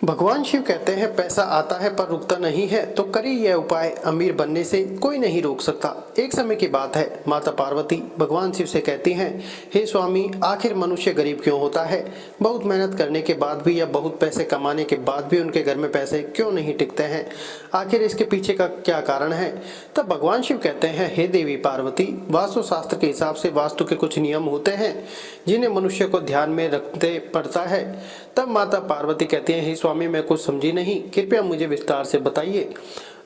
भगवान शिव कहते हैं पैसा आता है पर रुकता नहीं है, तो करिए यह उपाय, अमीर बनने से कोई नहीं रोक सकता। एक समय की बात है, माता पार्वती भगवान शिव से कहती हैं, हे स्वामी, आखिर मनुष्य गरीब क्यों होता है? बहुत मेहनत करने के बाद भी या बहुत पैसे कमाने के बाद भी उनके घर में पैसे क्यों नहीं टिकते हैं? आखिर इसके पीछे का क्या कारण है? तब भगवान शिव कहते हैं, हे देवी पार्वती, वास्तु शास्त्र के हिसाब से वास्तु के कुछ नियम होते हैं जिन्हें मनुष्य को ध्यान में रखते पड़ता है। तब माता पार्वती कहती हैं, हे स्वामी, मैं कुछ समझी नहीं, कृपया मुझे विस्तार से बताइए।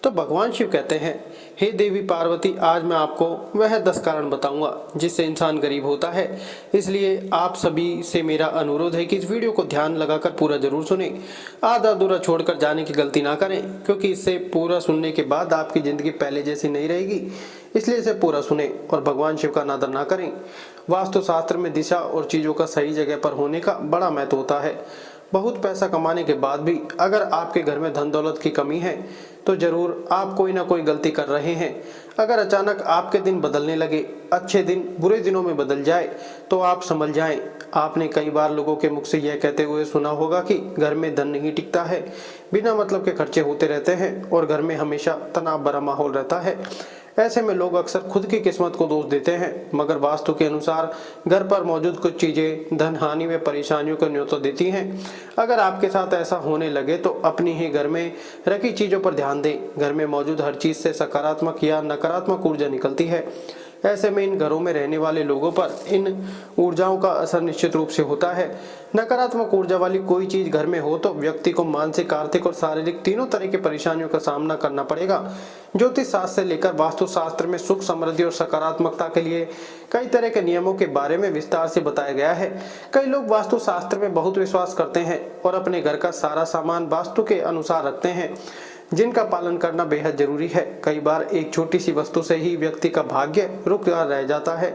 तो भगवान शिव कहते हैं, हे देवी पार्वती, आज मैं आपको वह 10 कारण बताऊंगा जिससे इंसान गरीब होता है। इसलिए आप सभी से मेरा अनुरोध है कि इस वीडियो को ध्यान लगाकर पूरा जरूर सुने। आधा अधूरा छोड़कर जाने की गलती ना करें, क्योंकि इससे पूरा सुनने के बाद आपकी जिंदगी पहले जैसी नहीं रहेगी। इसलिए इसे पूरा सुने और भगवान शिव का अनादर ना करें। वास्तु शास्त्र में दिशा और चीजों का सही जगह पर होने का बड़ा महत्व होता है। बहुत पैसा कमाने के बाद भी अगर आपके घर में धन दौलत की कमी है तो जरूर आप कोई ना कोई गलती कर रहे हैं। अगर अचानक आपके दिन बदलने लगे, अच्छे दिन बुरे दिनों में बदल जाए, तो आप समझ जाएं। आपने कई बार लोगों के मुख से यह कहते हुए सुना होगा कि घर में धन नहीं टिकता है, बिना मतलब के खर्चे होते रहते हैं और घर में हमेशा तनाव भरा माहौल रहता है। ऐसे में लोग अक्सर खुद की किस्मत को दोष देते हैं, मगर वास्तु के अनुसार घर पर मौजूद कुछ चीजें धन हानि व परेशानियों को न्योता देती हैं। अगर आपके साथ ऐसा होने लगे तो अपनी ही घर में रखी चीजों पर ध्यान दें। घर में मौजूद हर चीज से सकारात्मक या नकारात्मक ऊर्जा निकलती है। ऐसे में इन घरों में रहने वाले लोगों पर इन ऊर्जाओं का असर निश्चित रूप से होता है। नकारात्मक ऊर्जा वाली कोई चीज घर में हो तो व्यक्ति को मानसिक, आर्थिक और शारीरिक तीनों तरह की परेशानियों का सामना करना पड़ेगा। ज्योतिष शास्त्र से लेकर वास्तु शास्त्र में सुख, समृद्धि और सकारात्मकता के लिए कई तरह के नियमों के बारे में विस्तार से बताया गया है। कई लोग वास्तु शास्त्र में बहुत विश्वास करते हैं और अपने घर का सारा सामान वास्तु के अनुसार रखते हैं, जिनका पालन करना बेहद जरूरी है। कई बार एक छोटी सी वस्तु से ही व्यक्ति का भाग्य रुक रह जाता है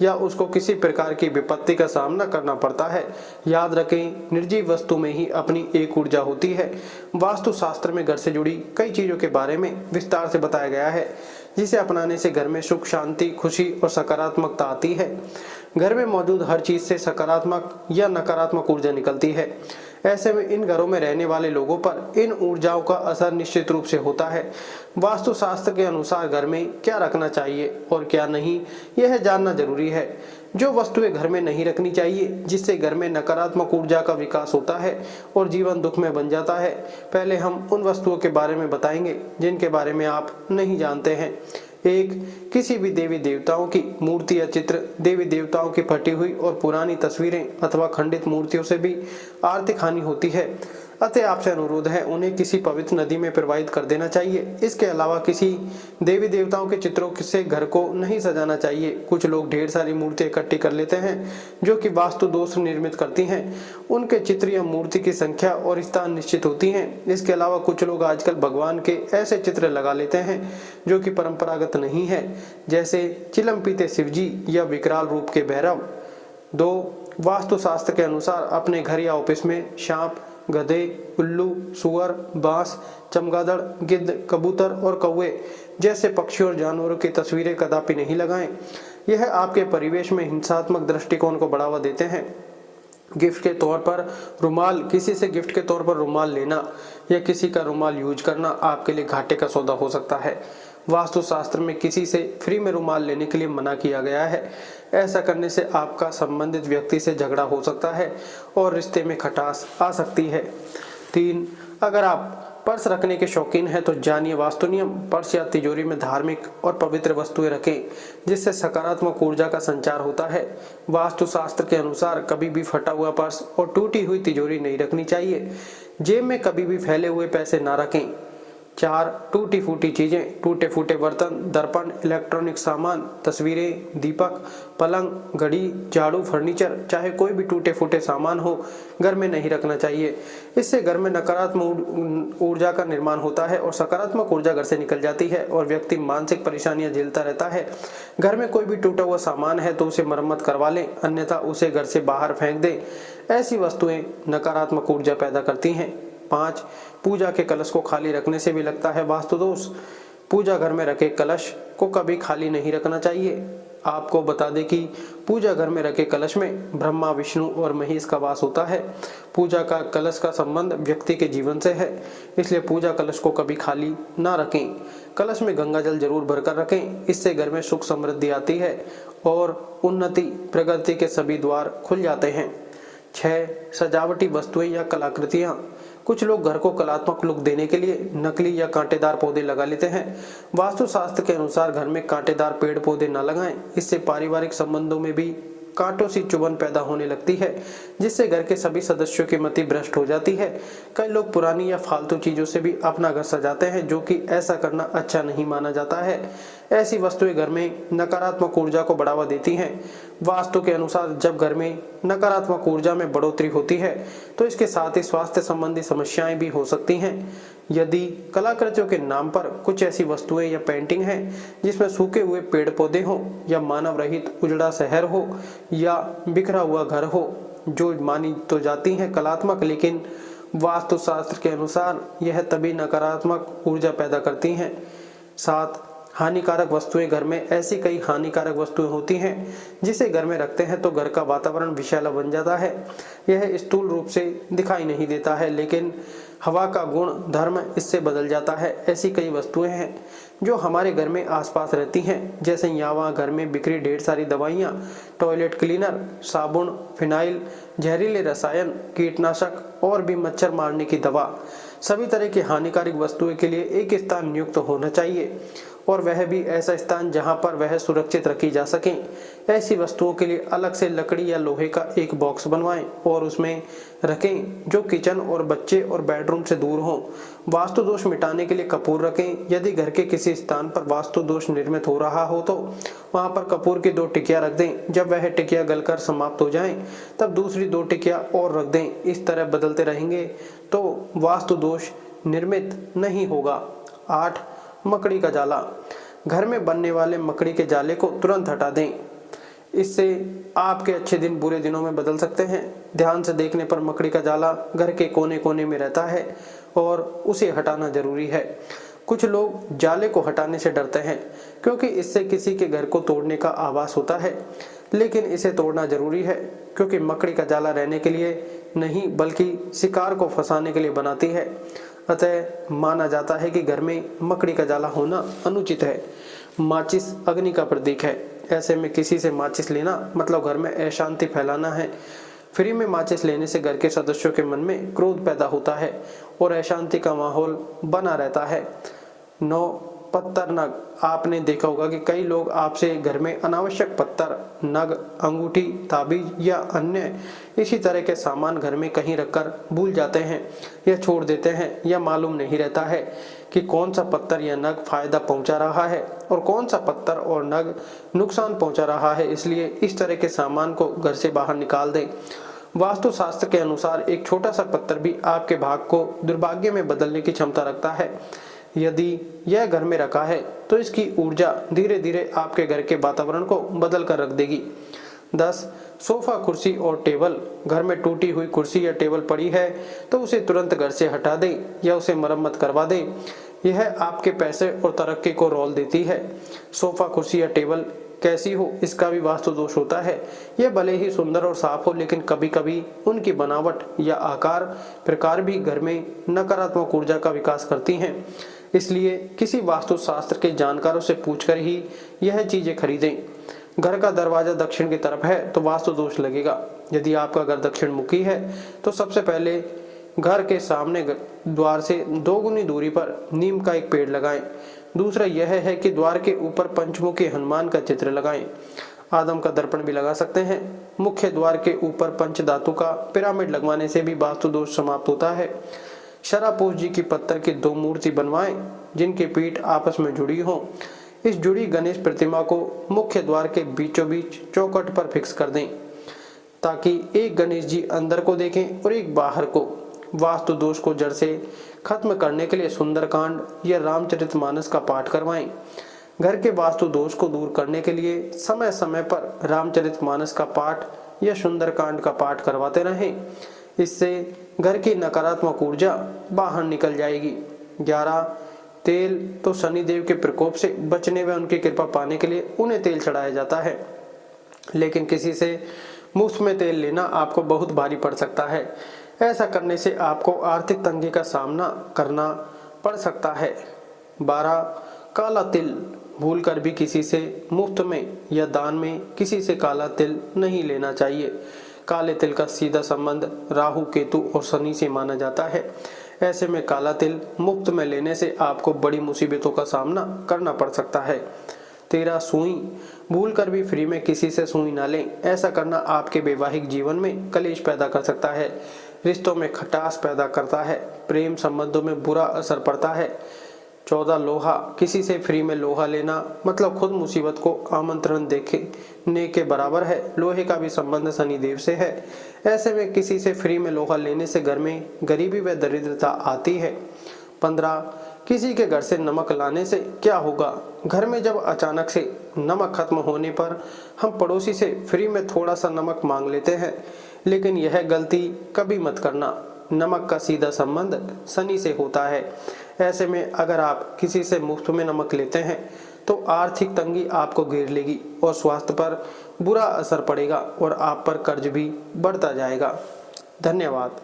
या उसको किसी प्रकार की विपत्ति का सामना करना पड़ता है। याद रखें, निर्जीव वस्तु में ही अपनी एक ऊर्जा होती है। वास्तु शास्त्र में घर से जुड़ी कई चीजों के बारे में विस्तार से बताया गया है, जिसे अपनाने से घर में सुख, शांति, खुशी और सकारात्मकता आती है। घर में मौजूद हर चीज से सकारात्मक या नकारात्मक ऊर्जा निकलती है। ऐसे में इन घरों में रहने वाले लोगों पर इन ऊर्जाओं का असर निश्चित रूप से होता है। वास्तु शास्त्र के अनुसार घर में क्या रखना चाहिए और क्या नहीं, यह जानना जरूरी है। जो वस्तुएं घर में नहीं रखनी चाहिए, जिससे घर में नकारात्मक ऊर्जा का विकास होता है और जीवन दुख में बन जाता है। पहले हम उन वस्तुओं के बारे में बताएंगे जिनके बारे में आप नहीं जानते हैं। 1. किसी भी देवी देवताओं की मूर्ति या चित्र। देवी देवताओं की फटी हुई और पुरानी तस्वीरें अथवा खंडित मूर्तियों से भी आर्थिक हानि होती है, अतः आपसे अनुरोध है उन्हें किसी पवित्र नदी में प्रवाहित कर देना चाहिए। इसके अलावा किसी देवी देवताओं के चित्रों से घर को नहीं सजाना चाहिए। कुछ लोग ढेर सारी मूर्तियां इकट्ठी कर लेते हैं जो कि वास्तु दोष निर्मित करती हैं। उनके चित्र या मूर्ति की संख्या और स्थान निश्चित होती हैं। इसके अलावा कुछ लोग आजकल भगवान के ऐसे चित्र लगा लेते हैं जो कि परंपरागत नहीं है, जैसे चिलम पीते शिवजी या विकराल रूप के भैरव। 2. वास्तु शास्त्र के अनुसार अपने घर या ऑफिस में सांप, गधे, उल्लू, सुअर, बांस, चमगादड़, गिद्ध, कबूतर और कौवे जैसे पक्षियों और जानवरों की तस्वीरें कदापि नहीं लगाएं। यह आपके परिवेश में हिंसात्मक दृष्टिकोण को बढ़ावा देते हैं। गिफ्ट के तौर पर रुमाल। किसी से गिफ्ट के तौर पर रुमाल लेना या किसी का रुमाल यूज करना आपके लिए घाटे का सौदा हो सकता है। वास्तु शास्त्र में किसी से फ्री में रुमाल लेने के लिए मना किया गया है। ऐसा करने से आपका संबंधित व्यक्ति से झगड़ा हो सकता है और रिश्ते में खटास आ सकती है। 3. अगर आप पर्स रखने के शौकीन हैं तो जानिए वास्तु नियम। पर्स या तिजोरी में धार्मिक और पवित्र वस्तुएं रखें, जिससे सकारात्मक ऊर्जा का संचार होता है। वास्तु शास्त्र के अनुसार कभी भी फटा हुआ पर्स और टूटी हुई तिजोरी नहीं रखनी चाहिए। जेब में कभी भी फैले हुए पैसे ना रखें। 4. टूटी फूटी चीजें। टूटे फूटे बर्तन, दर्पण, इलेक्ट्रॉनिक सामान, तस्वीरें, दीपक, पलंग, घड़ी, झाड़ू, फर्नीचर, चाहे कोई भी टूटे फूटे सामान हो, घर में नहीं रखना चाहिए। इससे घर में नकारात्मक ऊर्जा का निर्माण होता है और सकारात्मक ऊर्जा घर से निकल जाती है और व्यक्ति मानसिक परेशानियां झेलता रहता है। घर में कोई भी टूटा हुआ सामान है तो उसे मरम्मत करवा लें, अन्यथा उसे घर से बाहर फेंक दें। ऐसी वस्तुएं नकारात्मक ऊर्जा पैदा करती हैं। 5. पूजा के कलश को खाली रखने से भी लगता है वास्तु दोष। पूजा घर में रखे कलश को कभी खाली नहीं रखना चाहिए। आपको बता दें कि पूजा घर में रखे कलश में ब्रह्मा, विष्णु और महेश का वास होता है। पूजा का कलश का संबंध व्यक्ति के जीवन से है, इसलिए पूजा कलश को कभी खाली ना रखें। कलश में गंगा जल जरूर भरकर रखें, इससे घर में सुख समृद्धि आती है और उन्नति प्रगति के सभी द्वार खुल जाते हैं। 6. सजावटी वस्तुएं या कलाकृतियां। कुछ लोग घर को कलात्मक लुक देने के लिए नकली या कांटेदार पौधे लगा लेते हैं। वास्तुशास्त्र के अनुसार घर में कांटेदार पेड़ पौधे न लगाएं, इससे पारिवारिक संबंधों में भी कांटों सी चुभन पैदा होने लगती है, जिससे घर के सभी सदस्यों की मति भ्रष्ट हो जाती है। कई लोग पुरानी या फालतू चीजों से भी अपना घर सजाते हैं, जो कि ऐसा करना अच्छा नहीं माना जाता है। ऐसी वस्तुएं घर में नकारात्मक ऊर्जा को बढ़ावा देती हैं। वास्तु के अनुसार जब घर में नकारात्मक ऊर्जा में बढ़ोतरी होती है तो इसके साथ ही स्वास्थ्य संबंधी समस्याएं भी हो सकती हैं। यदि कलाकृतियों के नाम पर कुछ ऐसी वस्तुएं या पेंटिंग हैं जिसमें सूखे हुए पेड़ पौधे हों या मानव रहित उजड़ा शहर हो या बिखरा हुआ घर हो, जो मानी तो जाती हैं कलात्मक, लेकिन वास्तुशास्त्र के अनुसार यह तभी नकारात्मक ऊर्जा पैदा करती हैं। 7. हानिकारक वस्तुएं। घर में ऐसी कई हानिकारक वस्तुएं होती हैं जिसे घर में रखते हैं तो घर का वातावरण विषैला बन जाता है। यह स्थूल रूप से दिखाई नहीं देता है, लेकिन हवा का गुण धर्म इससे बदल जाता है। ऐसी कई वस्तुएं हैं जो हमारे घर में आसपास रहती हैं, जैसे यहाँ घर में बिखरी ढेर सारी दवाइयाँ, टॉयलेट क्लीनर, साबुन, फिनाइल, जहरीले रसायन, कीटनाशक और भी मच्छर मारने की दवा। सभी तरह की हानिकारक वस्तुएं के लिए एक स्थान नियुक्त होना चाहिए, और वह भी ऐसा स्थान जहां पर वह सुरक्षित रखी जा सके। ऐसी वस्तुओं के लिए अलग से लकड़ी या लोहे का एक बॉक्स बनवाएं और उसमें रखें, जो किचन और बच्चे और बेडरूम से दूर हो। वास्तु दोष मिटाने के लिए कपूर रखें। यदि घर के किसी स्थान पर वास्तु दोष निर्मित हो रहा हो तो वहां पर कपूर की 2 टिकिया रख दें। जब वह टिकिया गलकर समाप्त हो जाएं, तब दूसरी 2 टिकिया और रख दें। इस तरह बदलते रहेंगे तो वास्तु दोष निर्मित नहीं होगा। 8. मकड़ी का जाला। घर में बनने वाले मकड़ी के जाले को तुरंत हटा दें, इससे आपके अच्छे दिन बुरे दिनों में बदल सकते हैं। ध्यान से देखने पर मकड़ी का जाला घर के कोने कोने में रहता है और उसे हटाना जरूरी है। कुछ लोग जाले को हटाने से डरते हैं क्योंकि इससे किसी के घर को तोड़ने का आभास होता है, लेकिन इसे तोड़ना जरूरी है क्योंकि मकड़ी का जाला रहने के लिए नहीं बल्कि शिकार को फंसाने के लिए बनाती है। अतः माना जाता है कि घर में मकड़ी का जाला होना अनुचित है। माचिस अग्नि का प्रतीक है, ऐसे में किसी से माचिस लेना मतलब घर में अशांति फैलाना है। फ्री में माचिस लेने से घर के सदस्यों के मन में क्रोध पैदा होता है और अशांति का माहौल बना रहता है। 9. पत्थर नग। आपने देखा होगा कि कई लोग आपसे घर में अनावश्यक पत्थर, नग, अंगूठी, ताबीज या अन्य इसी तरह के सामान घर में कहीं रखकर भूल जाते हैं या छोड़ देते हैं, या मालूम नहीं रहता है कि कौन सा पत्थर या नग फायदा पहुंचा रहा है और कौन सा पत्थर और नग नुकसान पहुंचा रहा है। इसलिए इस तरह के सामान को घर से बाहर निकाल दें। वास्तुशास्त्र के अनुसार एक छोटा सा पत्थर भी आपके भाग को दुर्भाग्य में बदलने की क्षमता रखता है। यदि यह घर में रखा है तो इसकी ऊर्जा धीरे धीरे आपके घर के वातावरण को बदल कर रख देगी। 10. सोफा, कुर्सी और टेबल। घर में टूटी हुई कुर्सी या टेबल पड़ी है तो उसे तुरंत घर से हटा दें या उसे मरम्मत करवा दें। यह आपके पैसे और तरक्की को रोल देती है। सोफा, कुर्सी या टेबल कैसी हो इसका भी वास्तु दोष होता है। यह भले ही सुंदर और साफ हो, लेकिन कभी कभी उनकी बनावट या आकार प्रकार भी घर में नकारात्मक ऊर्जा का विकास करती हैं। इसलिए किसी वास्तुशास्त्र के जानकारों से पूछकर ही यह चीजें खरीदें। घर का दरवाजा दक्षिण की तरफ है तो वास्तु दोष लगेगा। यदि आपका घर दक्षिण मुखी है तो सबसे पहले घर के सामने द्वार से 2 गुनी दूरी पर नीम का एक पेड़ लगाएं। दूसरा यह है कि द्वार के ऊपर पंचमुखी हनुमान का चित्र लगाएं। आदम का दर्पण भी लगा सकते हैं। मुख्य द्वार के ऊपर पंचधातु का पिरामिड लगवाने से भी वास्तु दोष समाप्त होता है। शरापूज जी की पत्थर की 2 मूर्ति बनवाएं जिनकी पीठ आपस में जुड़ी हो। इस जुड़ी गणेश प्रतिमा को मुख्य द्वार के बीचों बीच चौखट पर फिक्स कर दें ताकि एक गणेश जी अंदर को देखें और एक बाहर को। वास्तु दोष को जड़ से खत्म करने के लिए सुंदरकांड या रामचरितमानस का पाठ करवाएं। घर के वास्तु दोष को दूर करने के लिए समय समय पर रामचरितमानस का पाठ या सुंदरकांड का पाठ करवाते रहें। इससे घर की नकारात्मक ऊर्जा बाहर निकल जाएगी। 11. तेल तो शनिदेव के प्रकोप से बचने व उनकी कृपा पाने के लिए उन्हें तेल चढ़ाया जाता है, लेकिन किसी से मुफ्त में तेल लेना आपको बहुत भारी पड़ सकता है। ऐसा करने से आपको आर्थिक तंगी का सामना करना पड़ सकता है। 12 काला तिल, भूलकर भी किसी से मुफ्त में या दान में किसी से काला तिल नहीं लेना चाहिए। काले तिल का सीधा संबंध राहु, केतु और शनि से माना जाता है। ऐसे में काला तिल मुफ्त में लेने से आपको बड़ी मुसीबतों का सामना करना पड़ सकता है। 13 सुई, भूलकर भी फ्री में किसी से सुई ना लें। ऐसा करना आपके वैवाहिक जीवन में कलेश पैदा कर सकता है, रिश्तों में खटास पैदा करता है, प्रेम संबंधों में बुरा असर पड़ता है। 14 लोहा, किसी से फ्री में लोहा लेना मतलब खुद मुसीबत को आमंत्रण देने के बराबर है। लोहे का भी संबंध शनिदेव से है। ऐसे में किसी से फ्री में लोहा लेने से घर में गरीबी व दरिद्रता आती है। 15 किसी के घर से नमक लाने से क्या होगा। घर में जब अचानक से नमक खत्म होने पर हम पड़ोसी से फ्री में थोड़ा सा नमक मांग लेते हैं, लेकिन यह गलती कभी मत करना। नमक का सीधा संबंध शनि से होता है। ऐसे में अगर आप किसी से मुफ्त में नमक लेते हैं तो आर्थिक तंगी आपको घेर लेगी और स्वास्थ्य पर बुरा असर पड़ेगा और आप पर कर्ज भी बढ़ता जाएगा। धन्यवाद।